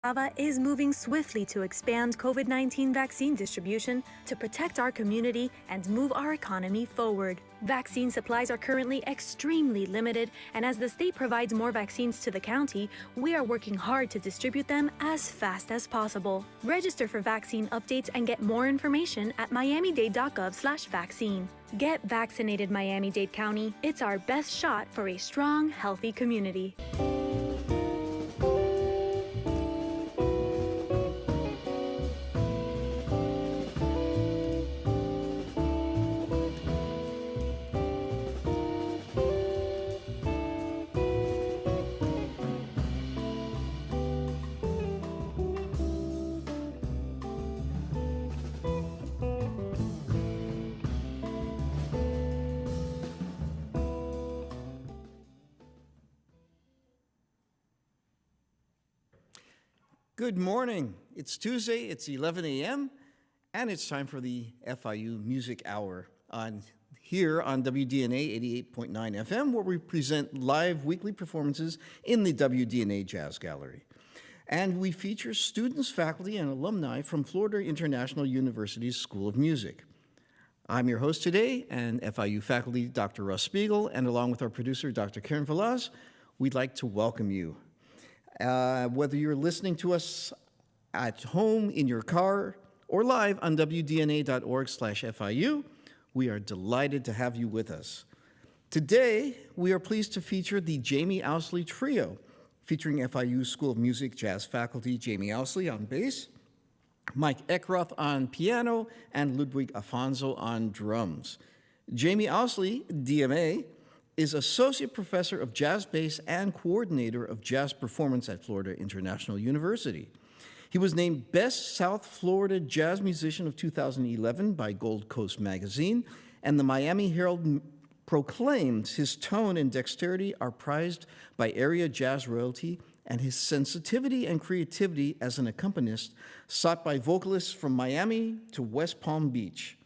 Java is moving swiftly to expand COVID-19 vaccine distribution to protect our community and move our economy forward. Vaccine supplies are currently extremely limited, and as the state provides more vaccines to the county, we are working hard to distribute them as fast as possible. Register for vaccine updates and get more information at miamidade.gov/vaccine. Get vaccinated, Miami-Dade County. It's our best shot for a strong, healthy community. Good morning. It's Tuesday, it's 11 a.m., and it's time for the FIU Music Hour here on WDNA 88.9 FM, where we present live weekly performances in the WDNA Jazz Gallery. And we feature students, faculty, and alumni from Florida International University's School of Music. I'm your host today, and FIU faculty Dr. Russ Spiegel, and along with our producer, Dr. Karen Velaz, we'd like to welcome you. Whether you're listening to us at home, in your car, or live on wdna.org/FIU, we are delighted to have you with us. Today, we are pleased to feature the Jamie Ousley Trio, featuring FIU School of Music jazz faculty Jamie Ousley on bass, Mike Eckroth on piano, and Ludwig Afonso on drums. Jamie Ousley, DMA, is Associate Professor of Jazz Bass and Coordinator of Jazz Performance at Florida International University. He was named Best South Florida Jazz Musician of 2011 by Gold Coast Magazine, and the Miami Herald proclaimed his tone and dexterity are prized by area jazz royalty, and his sensitivity and creativity as an accompanist sought by vocalists from Miami to West Palm Beach.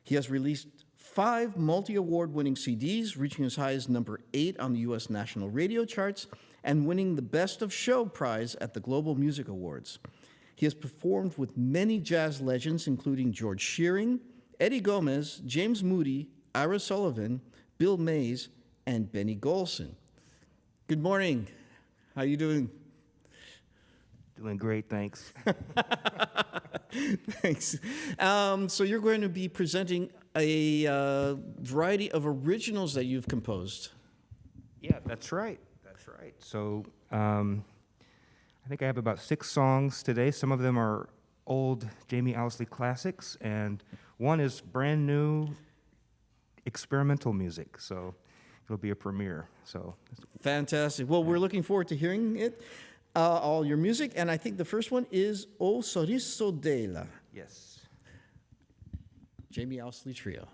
He has released 5 multi-award-winning CDs, reaching as high as number 8 on the U.S. national radio charts and winning the Best of Show prize at the Global Music Awards. He has performed with many jazz legends, including George Shearing, Eddie Gomez, James Moody, Ira Sullivan, Bill Mays, and Benny Golson. Good morning. How are you doing? Doing great, thanks. Thanks. So you're going to be presenting a variety of originals that you've composed. Yeah, that's right. That's right. So I think I have about 6 songs today. Some of them are old Jamie Ousley classics, and one is brand new experimental music. So it'll be a premiere. So fantastic. Well, we're looking forward to hearing it, all your music, and I think the first one is O Sorriso Dela. yes. Jamie Ousley Trio.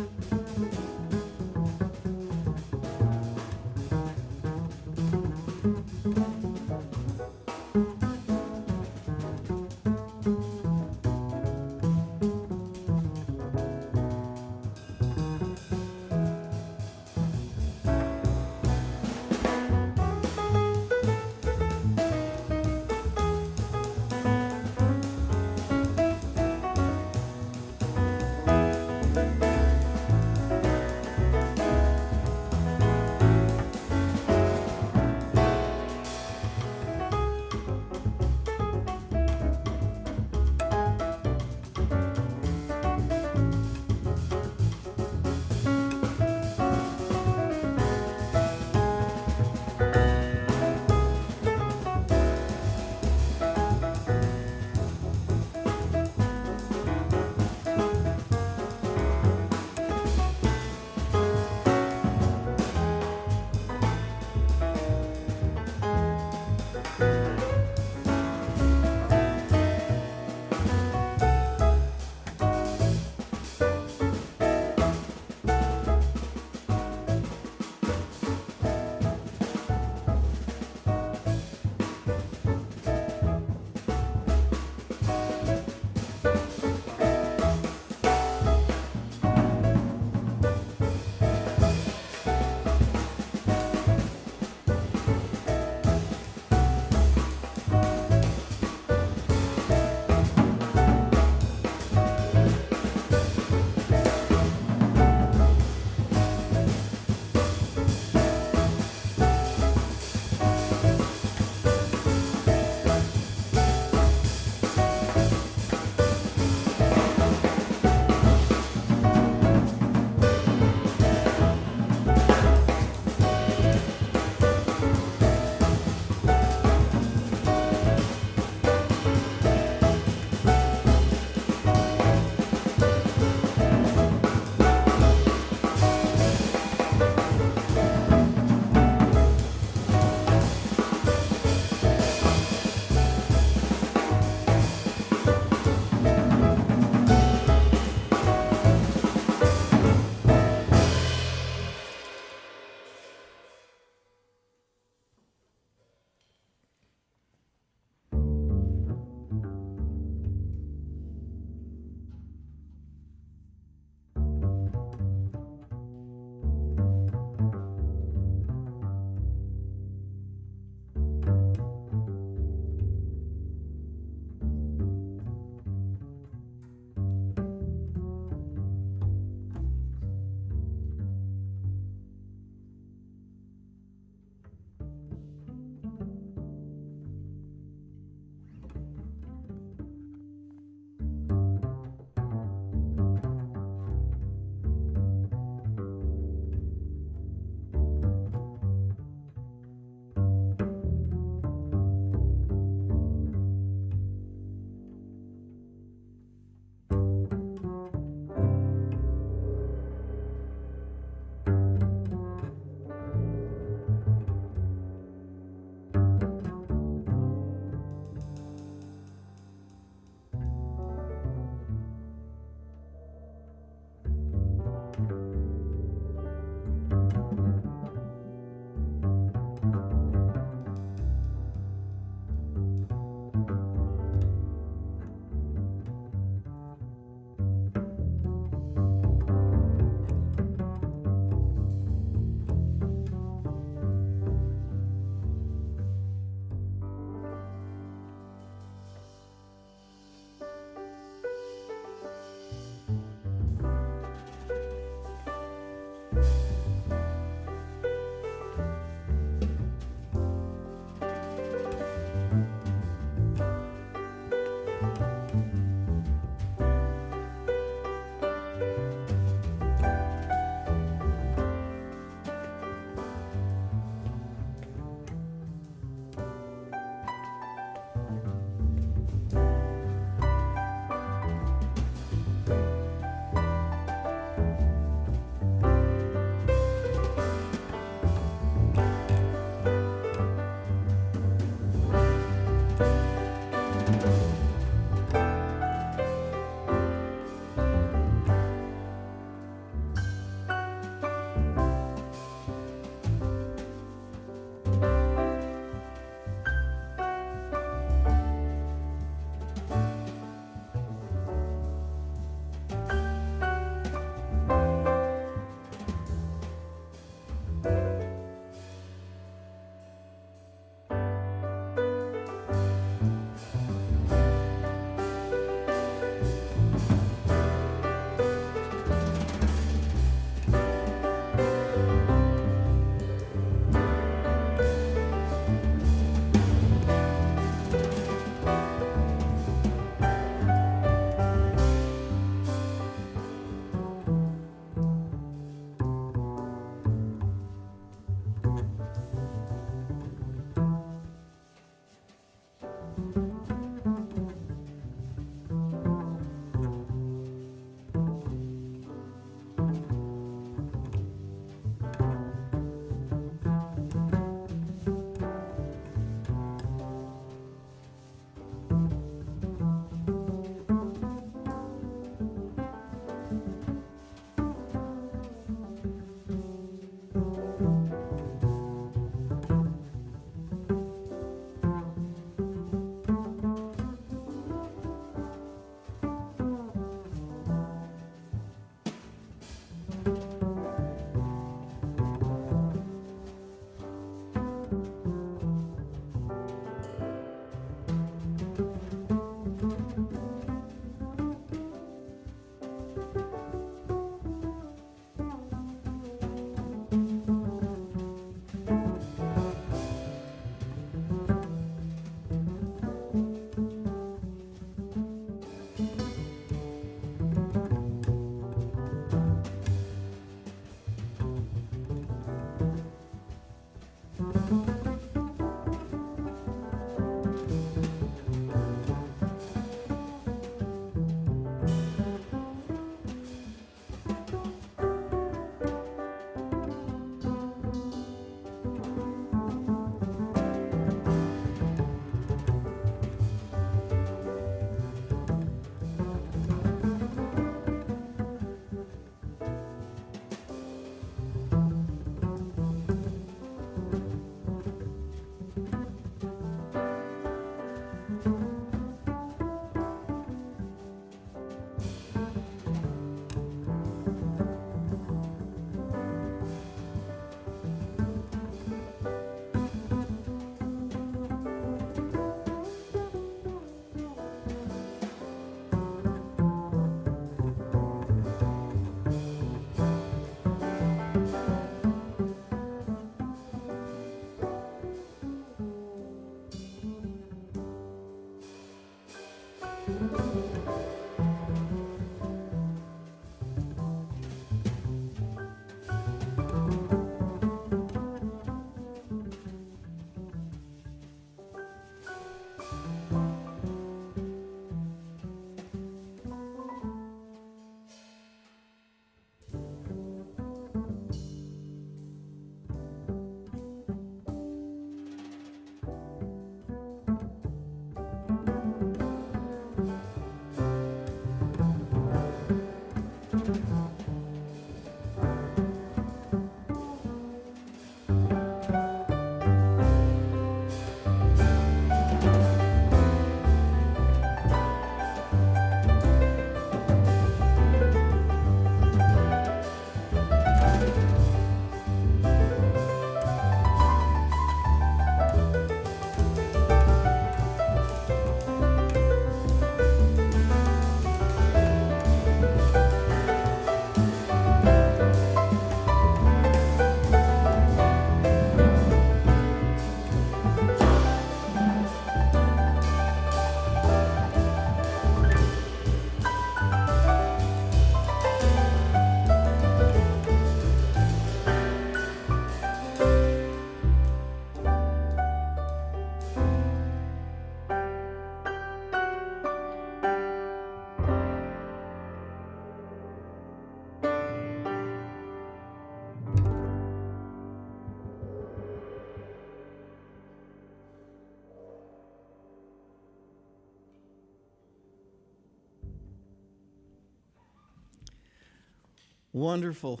Wonderful.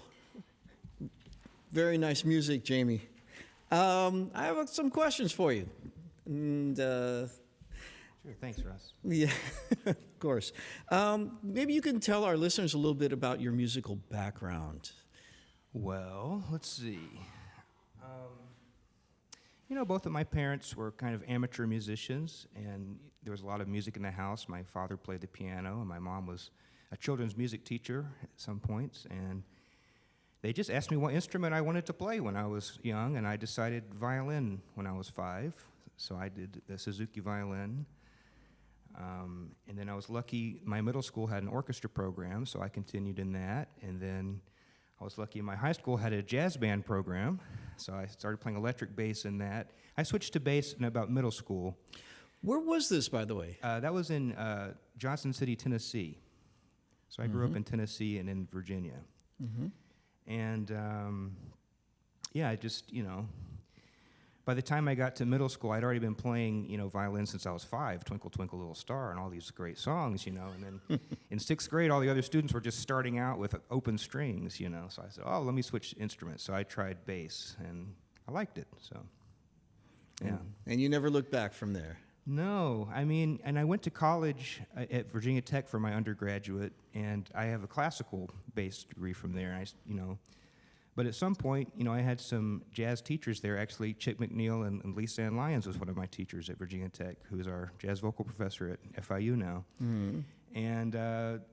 Very nice music, Jamie. I have some questions for you. And, Sure, thanks, Russ. yeah, of course. Maybe you can tell our listeners a little bit about your musical background. Well, let's see. Both of my parents were kind of amateur musicians, and there was a lot of music in the house. My father played the piano, and my mom was a children's music teacher at some points, and they just asked me what instrument I wanted to play when I was young, and I decided violin when I was 5. So I did the Suzuki violin. And then I was lucky, my middle school had an orchestra program, so I continued in that. And then I was lucky my high school had a jazz band program, so I started playing electric bass in that. I switched to bass in about middle school. Where was this, by the way? That was in Johnson City, Tennessee. So I grew up in Tennessee and in Virginia. And I just, by the time I got to middle school, I'd already been playing, violin since I was 5, Twinkle, Twinkle, Little Star, and all these great songs, And then in 6th grade, all the other students were just starting out with open strings, So I said, oh, let me switch instruments. So I tried bass, and I liked it, so, yeah. And you never looked back from there? No, and I went to college at Virginia Tech for my undergraduate, and I have a classical bass degree from there. But at some point, I had some jazz teachers there. Actually, Chick McNeil and Lisa Ann Lyons was one of my teachers at Virginia Tech, who's our jazz vocal professor at FIU now. And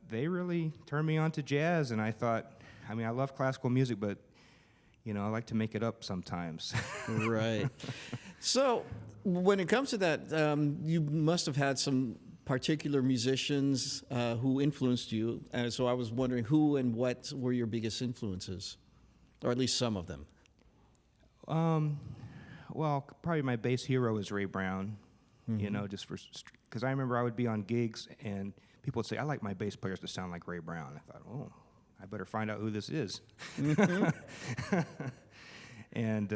they really turned me on to jazz, and I thought, I love classical music, but I like to make it up sometimes. Right. So when it comes to that, you must have had some particular musicians who influenced you. And so I was wondering who and what were your biggest influences, or at least some of them. Well, probably my bass hero is Ray Brown, just because I remember I would be on gigs and people would say, I like my bass players to sound like Ray Brown. I thought, oh, I better find out who this is. And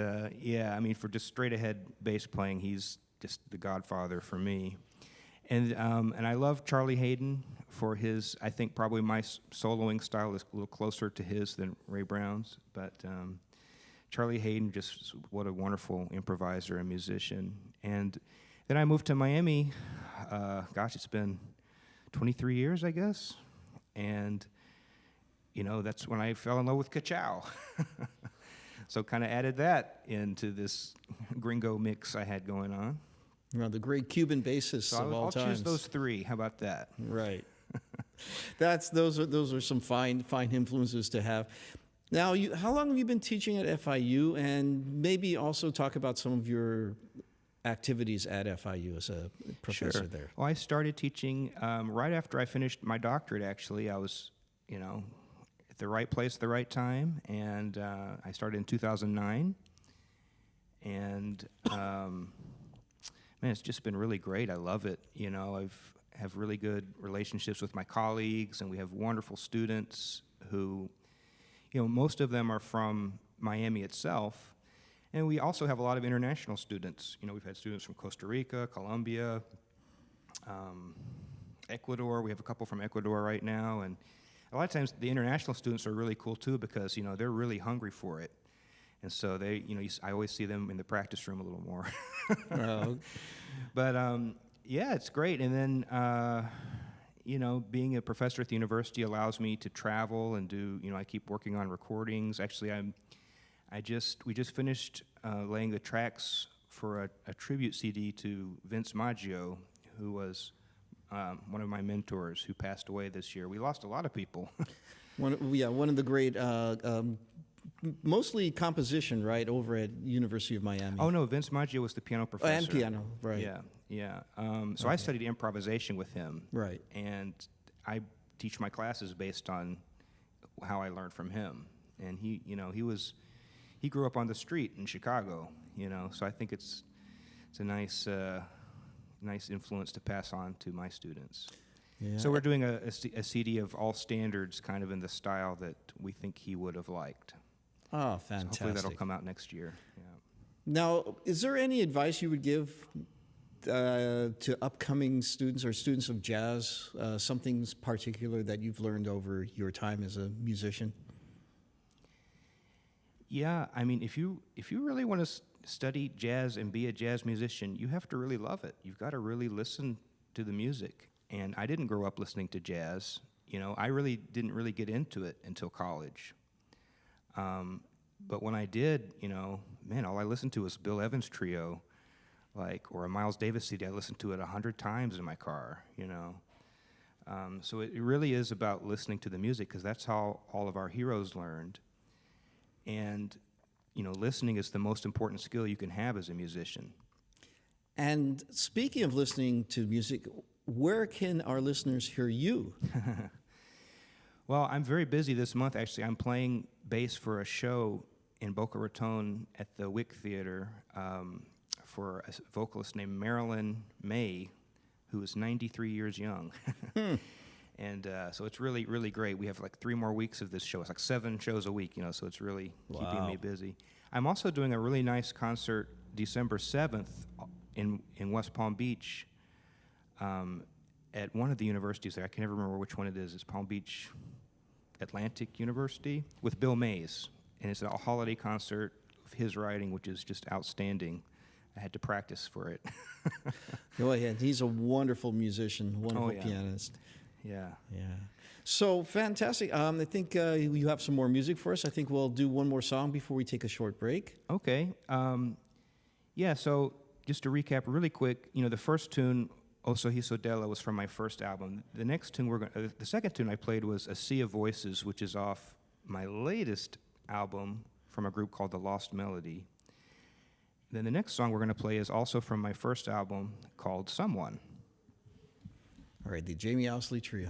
for just straight ahead bass playing, he's just the godfather for me. And I love Charlie Hayden for his, I think probably my soloing style is a little closer to his than Ray Brown's, but Charlie Hayden, just what a wonderful improviser and musician. And then I moved to Miami, it's been 23 years, I guess. And, that's when I fell in love with Ka-chow. So kind of added that into this gringo mix I had going on. The great Cuban bassists of all times. I'll choose those 3. How about that? Right. Those are some fine influences to have. Now, how long have you been teaching at FIU, and maybe also talk about some of your activities at FIU as a professor there? Well, I started teaching right after I finished my doctorate. Actually, I was, at the right place at the right time, and I started in 2009. And man, it's just been really great. I love it. I've have really good relationships with my colleagues, and we have wonderful students who, most of them are from Miami itself, and we also have a lot of international students. We've had students from Costa Rica, Colombia, Ecuador. We have a couple from Ecuador right now, and a lot of times the international students are really cool too because, they're really hungry for it. And so they, I always see them in the practice room a little more. Oh. But it's great. And then, being a professor at the university allows me to travel and do, I keep working on recordings. Actually, we just finished laying the tracks for a tribute CD to Vince Maggio, who was one of my mentors who passed away this year. We lost a lot of people. One of the great, mostly composition, right, over at University of Miami. Oh, no, Vince Maggio was the piano professor. And piano, right. Yeah. So I studied improvisation with him. Right. And I teach my classes based on how I learned from him. And he grew up on the street in Chicago, so I think it's a nice influence to pass on to my students. Yeah. So we're doing a CD of all standards, kind of in the style that we think he would have liked. Oh, fantastic. So hopefully that'll come out next year. Yeah. Now, is there any advice you would give to upcoming students or students of jazz, something particular that you've learned over your time as a musician? Yeah, I mean, if you really want to study jazz and be a jazz musician, you have to really love it. You've got to really listen to the music. And I didn't grow up listening to jazz. You know, I really didn't really get into it until college. But when I did, you know, man, all I listened to was Bill Evans Trio, or a Miles Davis CD. I listened to it 100 times in my car, you know. So it really is about listening to the music, because that's how all of our heroes learned. And, you know, listening is the most important skill you can have as a musician. And speaking of listening to music, where can our listeners hear you? Well, I'm very busy this month, actually. I'm playing bass for a show in Boca Raton at the Wick Theater for a vocalist named Marilyn May, who is 93 years young. And so it's really, really great. We have like 3 more weeks of this show. It's like 7 shows a week, you know, so it's really keeping me busy. I'm also doing a really nice concert December 7th in West Palm Beach at one of the universities there. I can never remember which one it is. It's Palm Beach Atlantic University with Bill Mays. And it's a holiday concert of his writing, which is just outstanding. I had to practice for it. Oh, yeah, he's a wonderful musician, wonderful pianist. Yeah. Yeah. So fantastic. I think you have some more music for us. I think we'll do one more song before we take a short break. Okay. Yeah, so just to recap really quick, you know, the first tune, O Sorriso Della, was from my first album. The next tune the second tune I played was A Sea of Voices, which is off my latest album from a group called The Lost Melody. Then the next song we're going to play is also from my first album called Someone. All right, the Jamie Ousley Trio.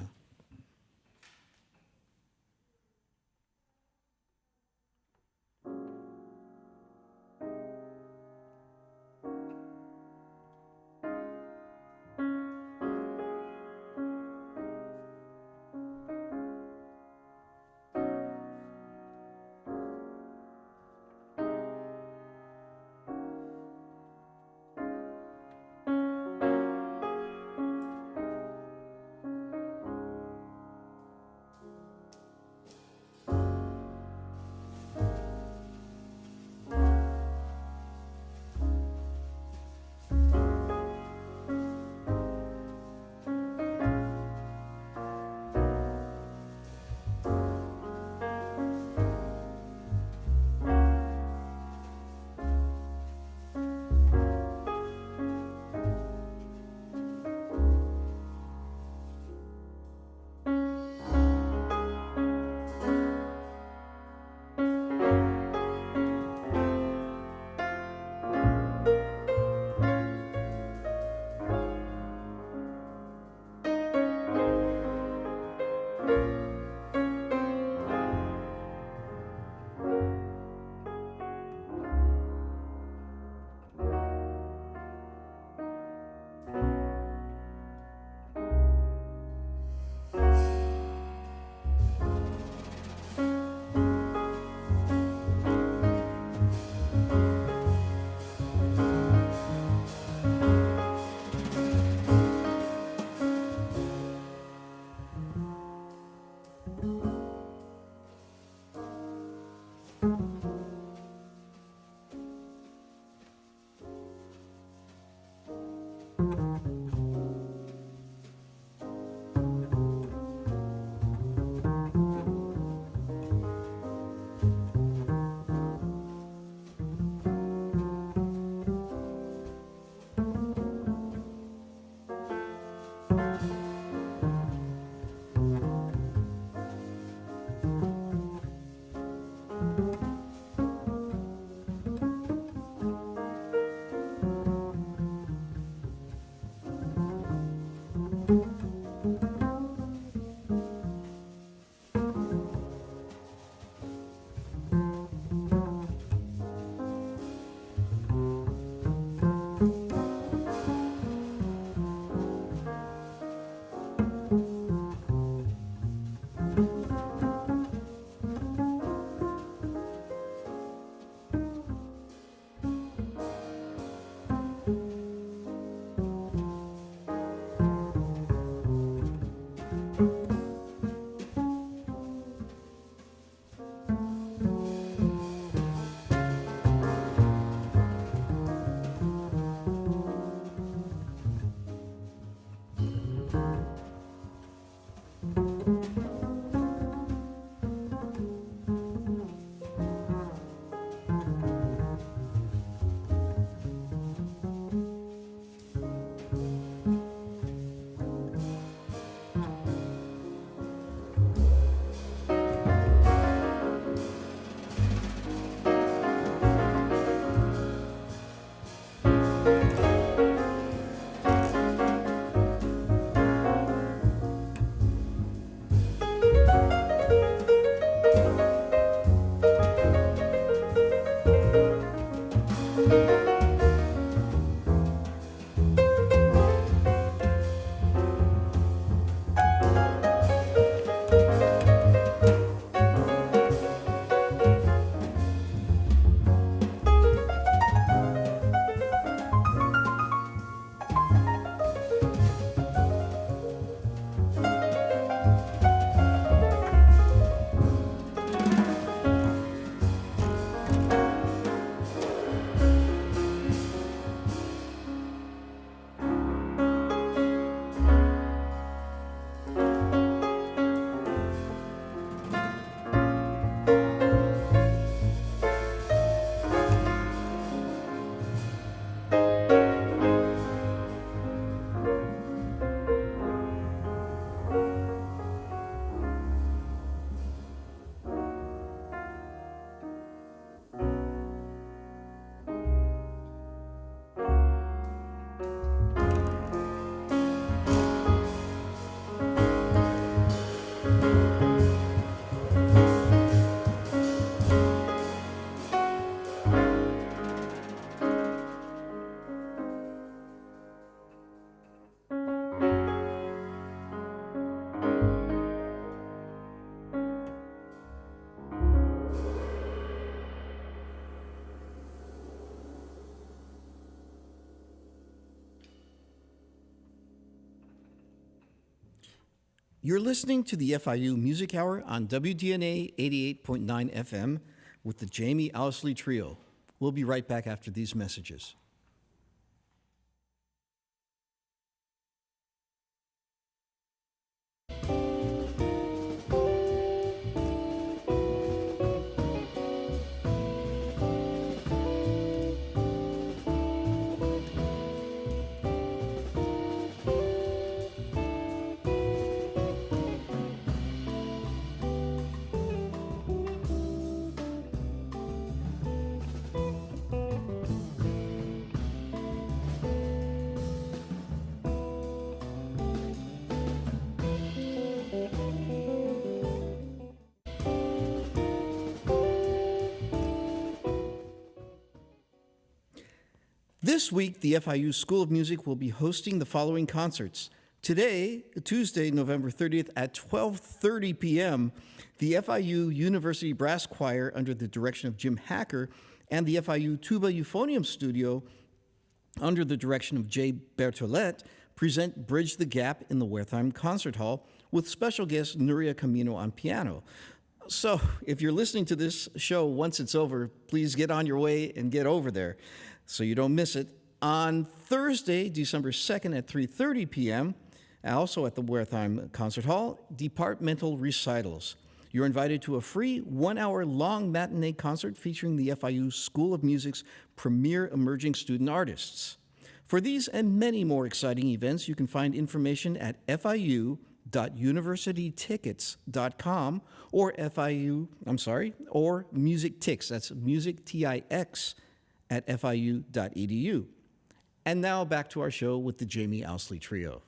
You're listening to the FIU Music Hour on WDNA 88.9 FM with the Jamie Ousley Trio. We'll be right back after these messages. This week, the FIU School of Music will be hosting the following concerts. Today, Tuesday, November 30th at 12:30 p.m., the FIU University Brass Choir under the direction of Jim Hacker and the FIU Tuba Euphonium Studio under the direction of Jay Bertolet present Bridge the Gap in the Wertheim Concert Hall with special guest Nuria Camino on piano. So if you're listening to this show once it's over, please get on your way and get over there so you don't miss it. On Thursday, December 2nd at 3:30 p.m., also at the Wertheim Concert Hall, departmental recitals. You're invited to a free 1-hour long matinee concert featuring the FIU School of Music's premier emerging student artists. For these and many more exciting events, you can find information at fiu.universitytickets.com or or Music Tix, that's Music Tix, at fiu.edu. And now back to our show with the Jamie Ousley Trio.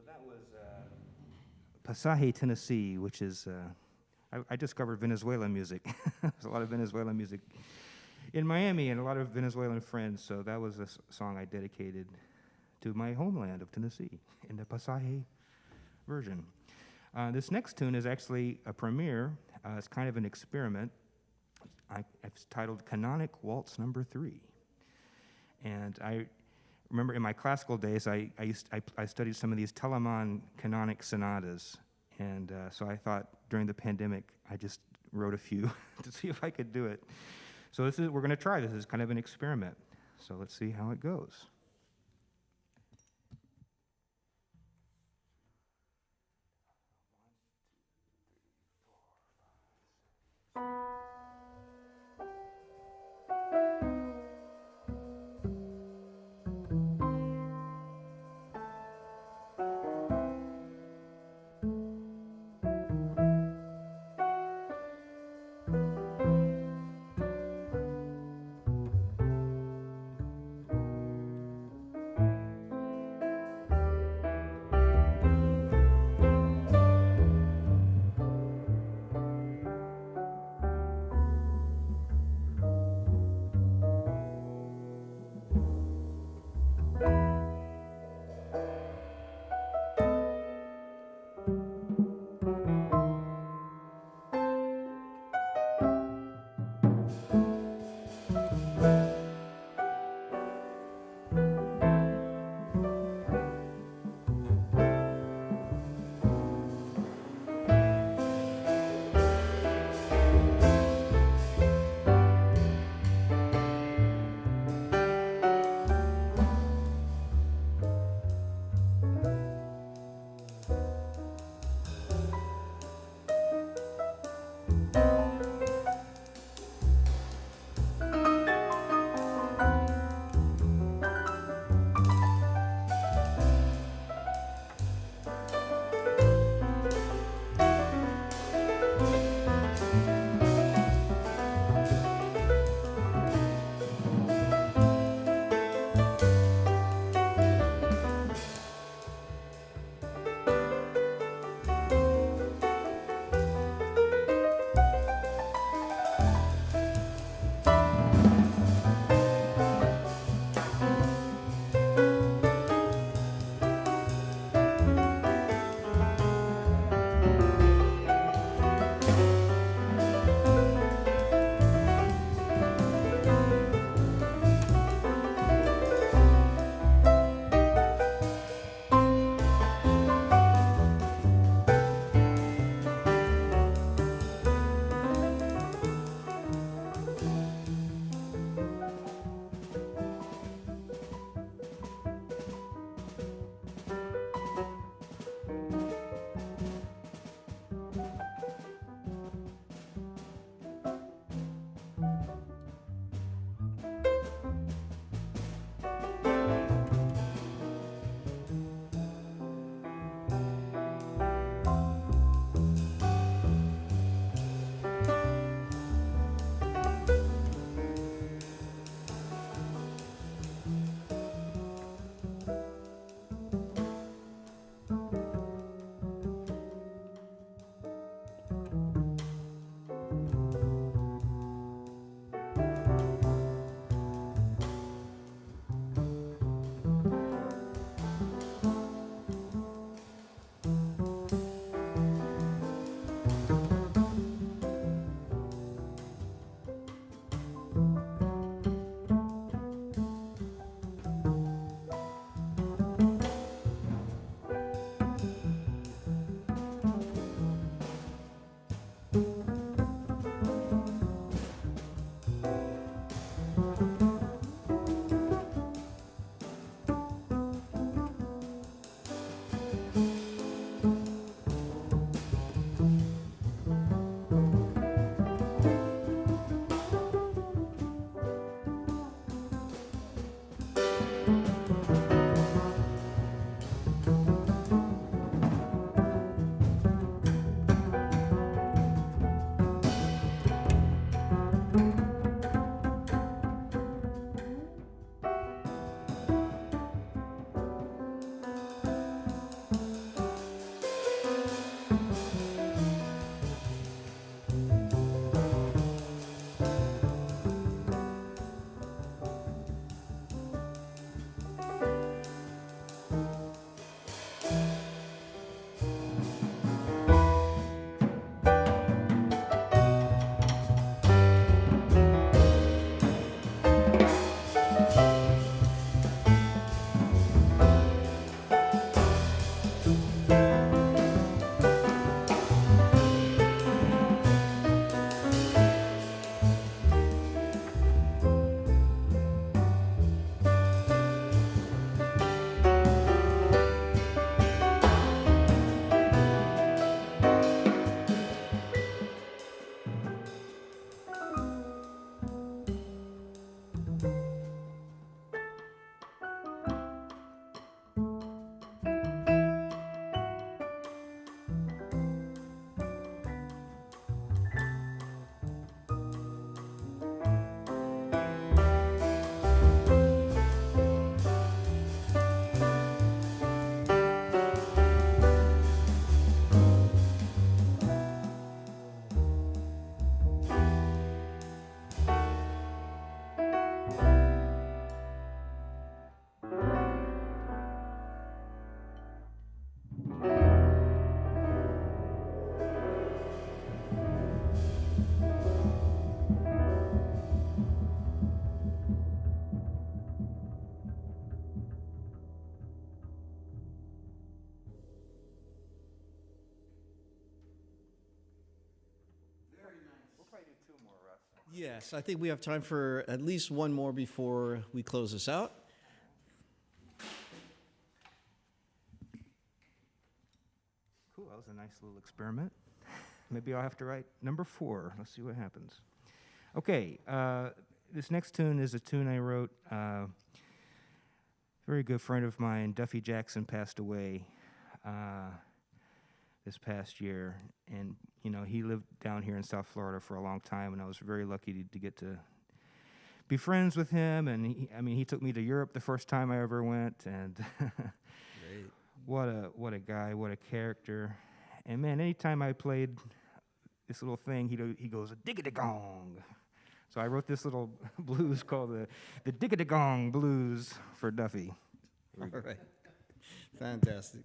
that was Pasaje, Tennessee, which is, I discovered Venezuelan music. There's a lot of Venezuelan music in Miami and a lot of Venezuelan friends, so that was a song I dedicated to my homeland of Tennessee in the Pasaje version. This next tune is actually a premiere. It's kind of an experiment. It's titled Canonic Waltz Number 3. And I remember in my classical days, I studied some of these Telemann canonic sonatas. And so I thought during the pandemic, I just wrote a few to see if I could do it. So we're going to try this. This is kind of an experiment. So let's see how it goes. Yes, I think we have time for at least one more before we close this out. Cool, that was a nice little experiment. Maybe I'll have to write number 4. Let's see what happens. Okay, this next tune is a tune I wrote. Very good friend of mine, Duffy Jackson, passed away this past year, and he lived down here in South Florida for a long time, and I was very lucky to get to be friends with him. And he took me to Europe the first time I ever went, and Great. what a guy, what a character. And man, anytime I played this little thing, he goes, Dickadagong. So I wrote this little blues called the Dickadagong Blues for Duffy. All right. Fantastic.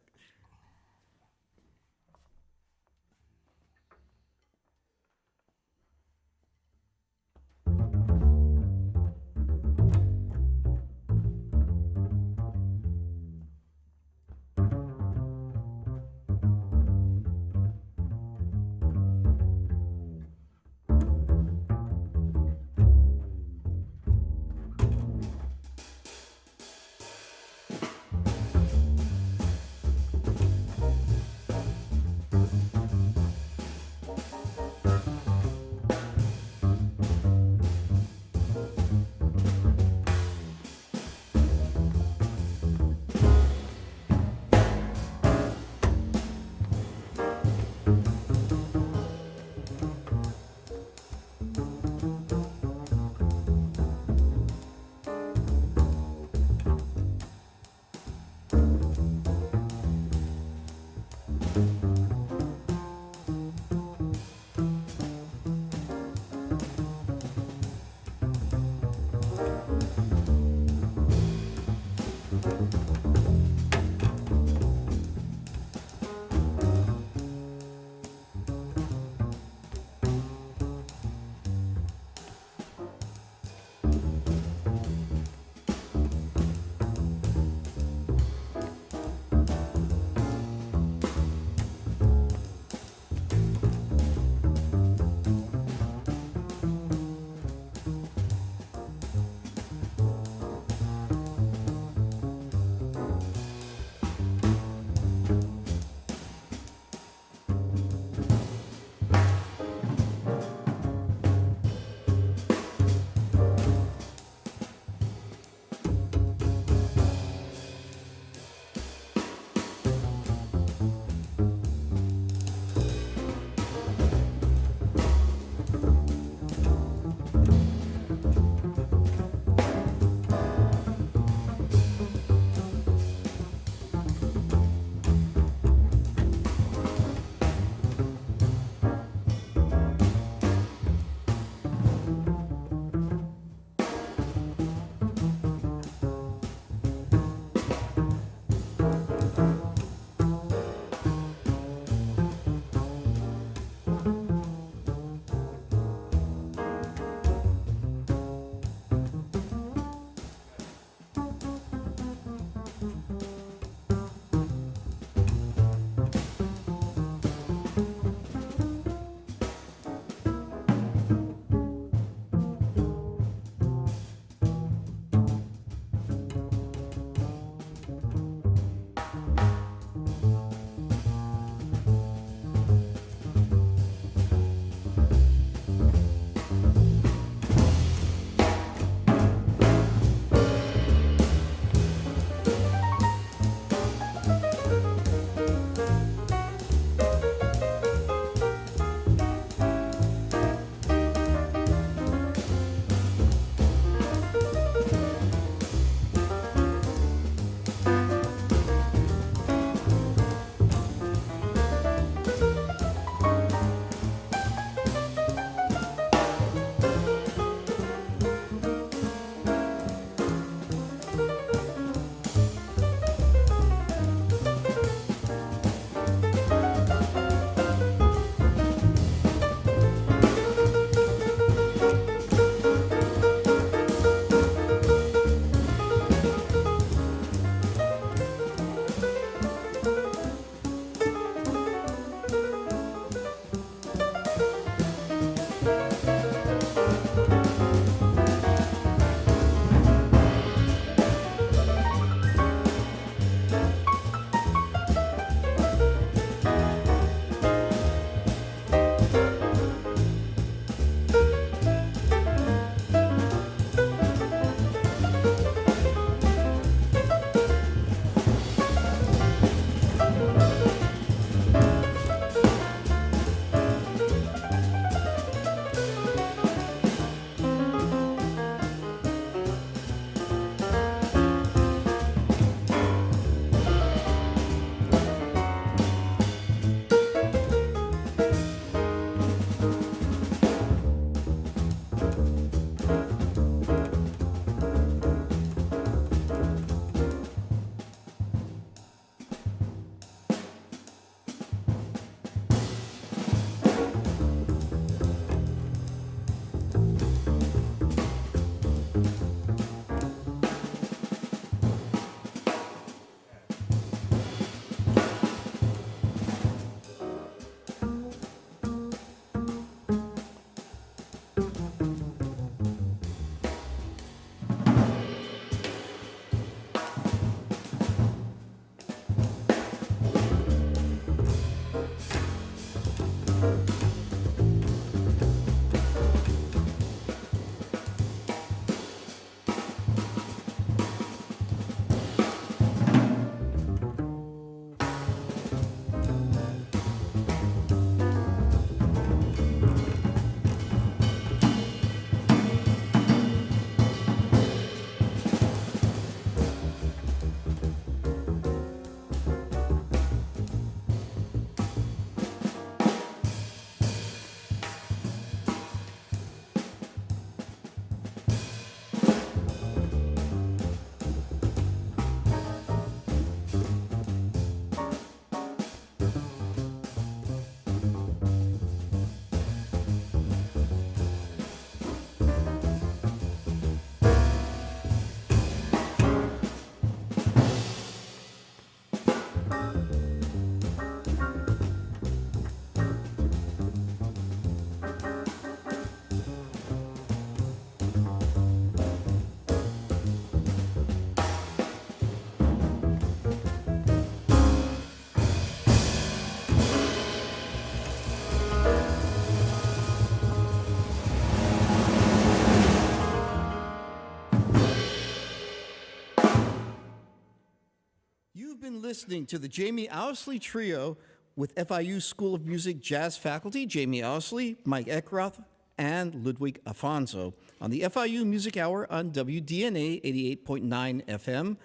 been listening to the Jamie Ousley Trio with FIU School of Music Jazz faculty Jamie Ousley, Mike Eckroth, and Ludwig Afonso on the FIU Music Hour on WDNA 88.9 FM.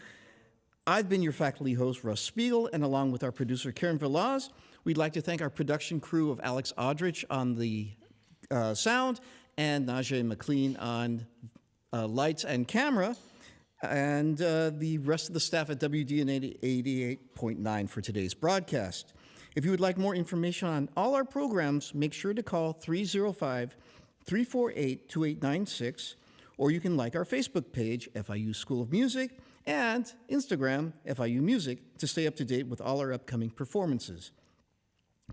I've been your faculty host, Russ Spiegel, and along with our producer, Karen Velaz, we'd like to thank our production crew of Alex Aldrich on the sound and Najee McLean on lights and camera, and the rest of the staff at WDNA 88.9 for today's broadcast. If you would like more information on all our programs, make sure to call 305-348-2896, or you can like our Facebook page, FIU School of Music, and Instagram, FIU Music, to stay up to date with all our upcoming performances.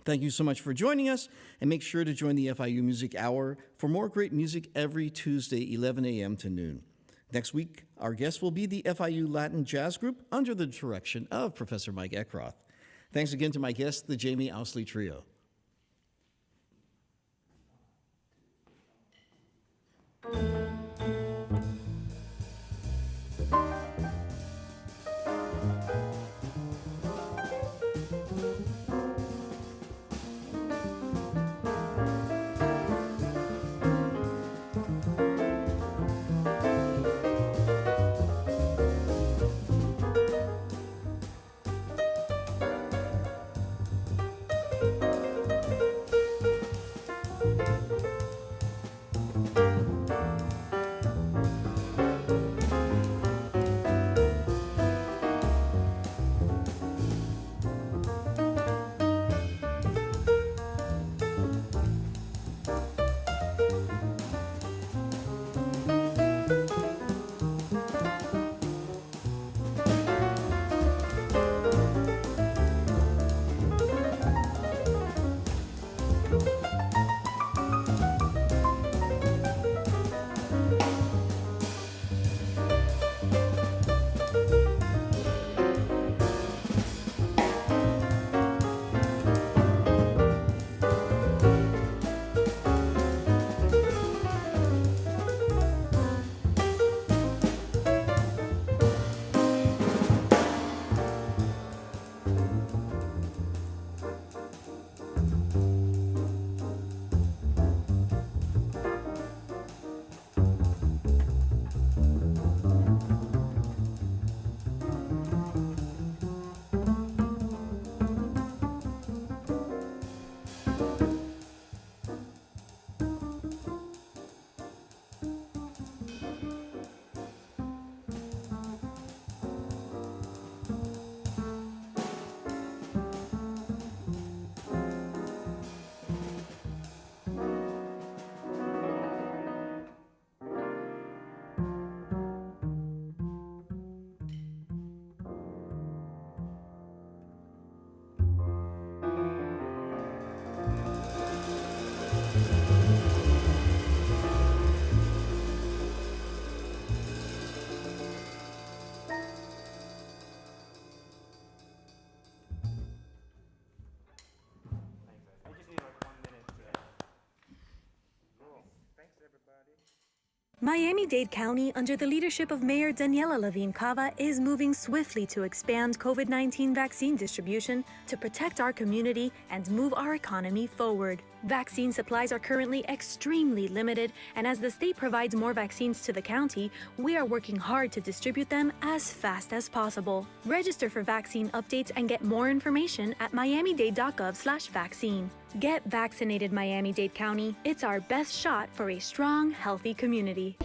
Thank you so much for joining us, and make sure to join the FIU Music Hour for more great music every Tuesday, 11 a.m. to noon. Next week, our guest will be the FIU Latin Jazz Group under the direction of Professor Mike Eckroth. Thanks again to my guest, the Jamie Ousley Trio. Miami-Dade County, under the leadership of Mayor Daniela Levine Cava, is moving swiftly to expand COVID-19 vaccine distribution to protect our community and move our economy forward. Vaccine supplies are currently extremely limited, and as the state provides more vaccines to the county, we are working hard to distribute them as fast as possible. Register for vaccine updates and get more information at miamidade.gov/vaccine. Get vaccinated, Miami-Dade County. It's our best shot for a strong, healthy community.